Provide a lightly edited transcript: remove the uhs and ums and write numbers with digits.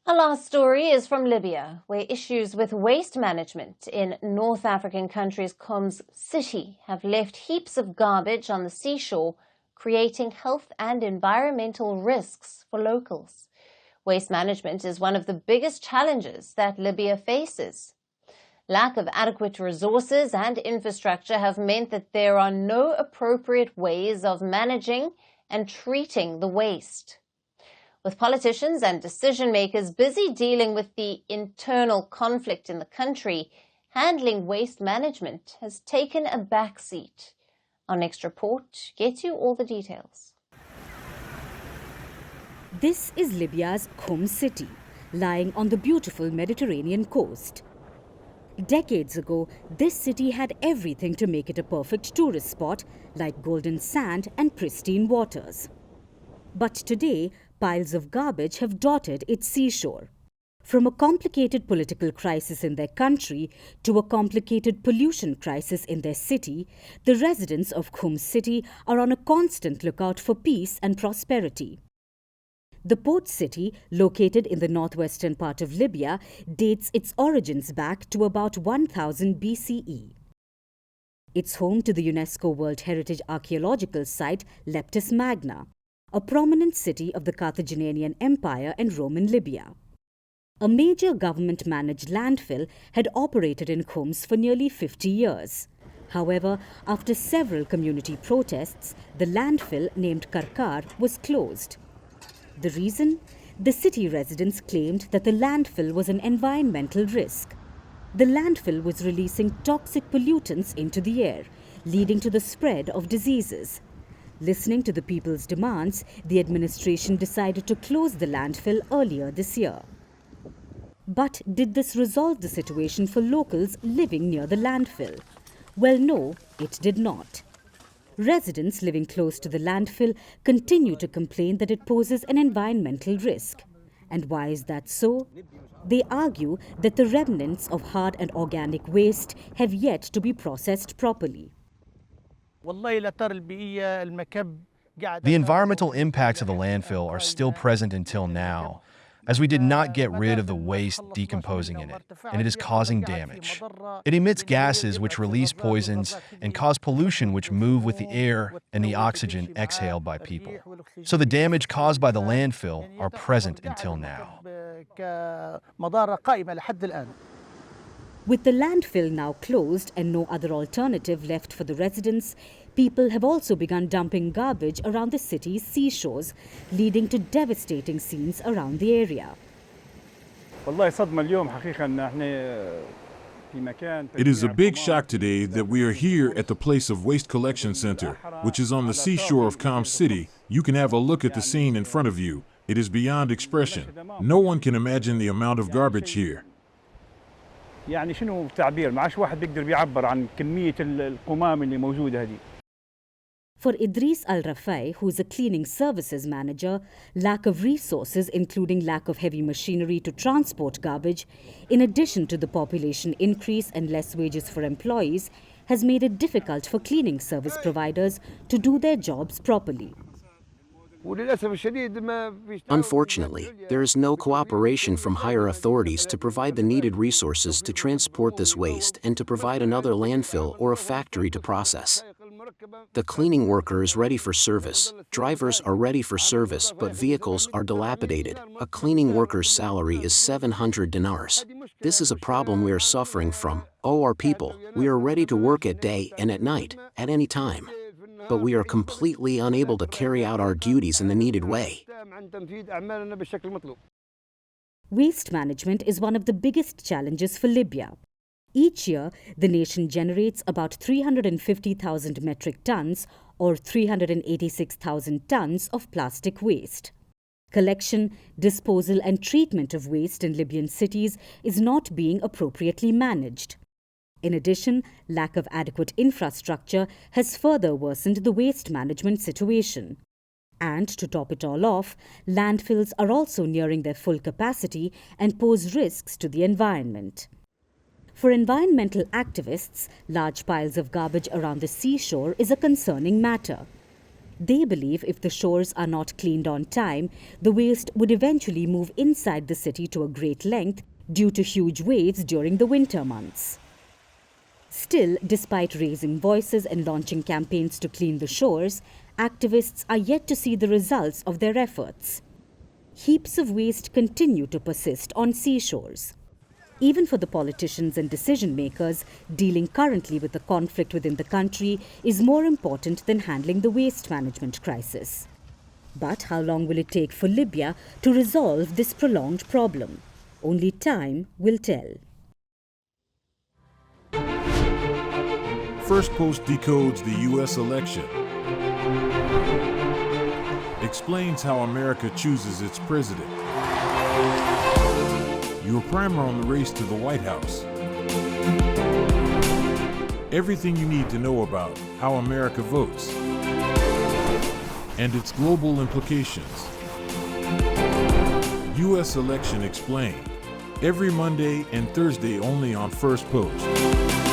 Our last story is from Libya, where issues with waste management in North African country's Khoms city have left heaps of garbage on the seashore, creating health and environmental risks for locals. Waste management is one of the biggest challenges that Libya faces. Lack of adequate resources and infrastructure have meant that there are no appropriate ways of managing and treating the waste. With politicians and decision-makers busy dealing with the internal conflict in the country, handling waste management has taken a backseat. Our next report gets you all the details. This is Libya's Khoms city, lying on the beautiful Mediterranean coast. Decades ago, this city had everything to make it a perfect tourist spot, like golden sand and pristine waters. But today, piles of garbage have dotted its seashore. From a complicated political crisis in their country to a complicated pollution crisis in their city, the residents of Khoms city are on a constant lookout for peace and prosperity. The port city, located in the northwestern part of Libya, dates its origins back to about 1000 BCE. It's home to the UNESCO World Heritage archaeological site Leptis Magna, a prominent city of the Carthaginian Empire and Roman Libya. A major government-managed landfill had operated in Khoms for nearly 50 years. However, after several community protests, the landfill named Karkar was closed. The reason? The city residents claimed that the landfill was an environmental risk. The landfill was releasing toxic pollutants into the air, leading to the spread of diseases. Listening to the people's demands, the administration decided to close the landfill earlier this year. But did this resolve the situation for locals living near the landfill? Well, no, it did not. Residents living close to the landfill continue to complain that it poses an environmental risk. And why is that so? They argue that the remnants of hard and organic waste have yet to be processed properly. The environmental impacts of the landfill are still present until now, as we did not get rid of the waste decomposing in it, and it is causing damage. It emits gases which release poisons and cause pollution which move with the air and the oxygen exhaled by people. So the damage caused by the landfill are present until now. With the landfill now closed and no other alternative left for the residents, people have also begun dumping garbage around the city's seashores, leading to devastating scenes around the area. It is a big shock today that we are here at the Place of Waste Collection Center, which is on the seashore of Khoms City. You can have a look at the scene in front of you. It is beyond expression. No one can imagine the amount of garbage here. يعني شنو التعبير؟ ما عادش واحد بيقدر بيعبر عن كمية القمام اللي موجودة هذه. For Idris Al-Rafai, who is a cleaning services manager, lack of resources, including lack of heavy machinery to transport garbage, in addition to the population increase and less wages for employees, has made it difficult for cleaning service providers to do their jobs properly. Unfortunately, there is no cooperation from higher authorities to provide the needed resources to transport this waste and to provide another landfill or a factory to process. The cleaning worker is ready for service, drivers are ready for service, but vehicles are dilapidated. A cleaning worker's salary is 700 dinars. This is a problem we are suffering from. Oh, our people, we are ready to work at day and at night, at any time. But we are completely unable to carry out our duties in the needed way. Waste management is one of the biggest challenges for Libya. Each year, the nation generates about 350,000 metric tons or 386,000 tons of plastic waste. Collection, disposal and treatment of waste in Libyan cities is not being appropriately managed. In addition, lack of adequate infrastructure has further worsened the waste management situation. And to top it all off, landfills are also nearing their full capacity and pose risks to the environment. For environmental activists, large piles of garbage around the seashore is a concerning matter. They believe if the shores are not cleaned on time, the waste would eventually move inside the city to a great length due to huge waves during the winter months. Still, despite raising voices and launching campaigns to clean the shores, activists are yet to see the results of their efforts. Heaps of waste continue to persist on seashores. Even for the politicians and decision makers, dealing currently with the conflict within the country is more important than handling the waste management crisis. But how long will it take for Libya to resolve this prolonged problem? Only time will tell. Firstpost decodes the U.S. election. Explains how America chooses its president. Your primer on the race to the White House. Everything you need to know about how America votes and its global implications. U.S. Election Explained. Every Monday and Thursday only on Firstpost.